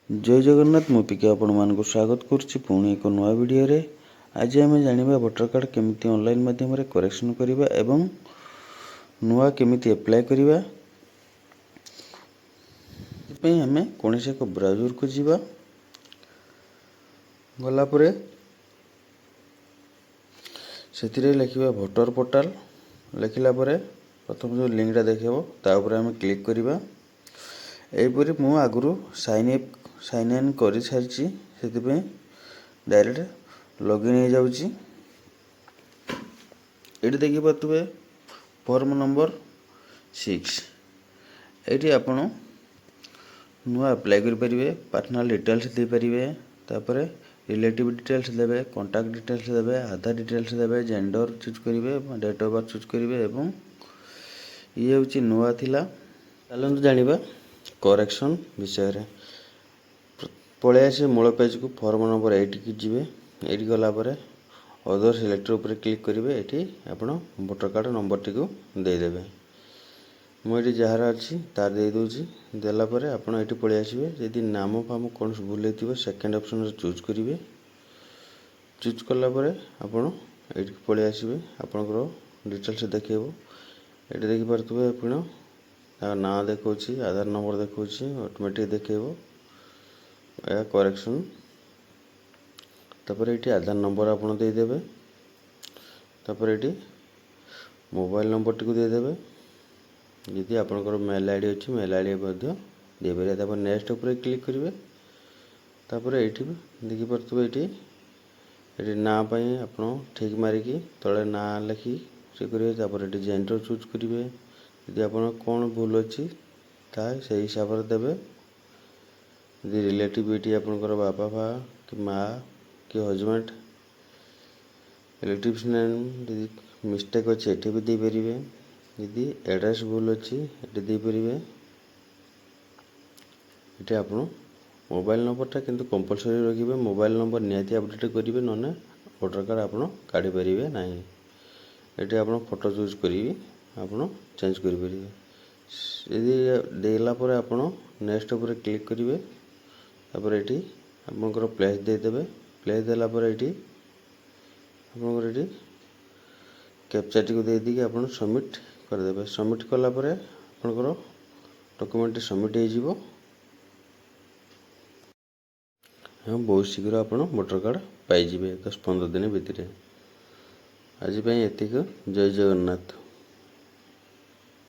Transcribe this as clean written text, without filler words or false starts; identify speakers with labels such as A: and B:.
A: जय जगन्नाथ मु पिके आपण स्वागत करुच्ची पुणी एक नुआ वीडियो रे। आज आम जाना वोटर कार्ड केमिति ऑनलाइन माध्यम रे करेक्शन करवा एवं नुआ केमिति अप्लाई करवा। आम कौन से एक ब्राउजर को जीवा गलापुरे से लिखा भोटर पोर्टाल लिखला प्रथम जो लिंकटा देखेबो ता ऊपर आम क्लिक करवा। एपरी मु आगु साइन इन कर सारी से डायरेक्ट लॉगिन हो जाऊँगी। ये देखी पारे फॉर्म नंबर 6 ये आपण नुआ अप्लाई करेंगे। पर्सनल डिटेल्स दे पारे तापर रिलेटिव डिटेल्स देवे, कांटेक्ट डिटेल्स देवे, आधार डिटेल्स देवे, जेंडर चूज करेंगे, डेट ऑफ बर्थ चूज करेंगे एवं ये हूँ नुआ थिला। चलते जाना करेक्शन विषय पलि आसे मूल पेज को फॉर्म नंबर 8 की जी। ये गलापर अदर सिलेक्टर उपर क्लिक करेंगे। ये आप वोटर कार्ड नंबर टी को देदेवे। मुझे जार अच्छी तार दे दूसरी देलापर आपड़ ये पलि आसवे। जदि नाम फाम कौन भूल हो सेकेंड ऑप्शन चूज करेंगे। चूज कलापर आपड़ ये पलि आसवे। आपणकर डिटेल्स देखेब ये देखिपे आप ना देखा आधार नंबर देखा ऑटोमेटिक देखेब या करेक्शन। तापर ये आधार नंबर आप देदेवे। तापर ये मोबाइल नंबर टी को देदेवे। यदि आपंकर मेल आईडी अच्छी मेल आईडी देपारे। तापर नेक्स्ट उपर क्लिक करेंगे। तापर ये देखिपे ये ना आप ठीक मारिकी तले ना लिखी से करेंगे। तापर ये जेंडर चूज करेंगे। यदि आप कौन भूल अच्छी से हिसाब से देवे। यदि रिलेटिविटी आपंकर बापा भा कि माँ कि हजबैंड रिलेटिव्स नेम यदि मिस्टेक अच्छे ये भी देपारे। यदि एड्रेस भूल अच्छी ये देपारे। ये आप मोबाइल नंबरटा किंतु कंपलसरी रखिए। मोबाइल नंबर निहाती अपडेट करेंगे ना वोटर कार्ड आप काढ़ी पारे ना। ये आप फोटो चूज करेंगे आप चेंज करेंगे। यदि देलापर आप नेक्स्ट उपर क्लिक करेंगे। तापर ये आपंकर प्लेस देदेवे। प्लेस देलापर ये आपंकर ये कैप्चा टी को देदी आप सबमिट करदे। सबमिट कलापर आपंकर डॉक्यूमेंट सबमिट हो बहुत शीघ्र आप वोटर कार्ड पाइबे 10-15 दिन भितर। आज एतिक। जय जगन्नाथ।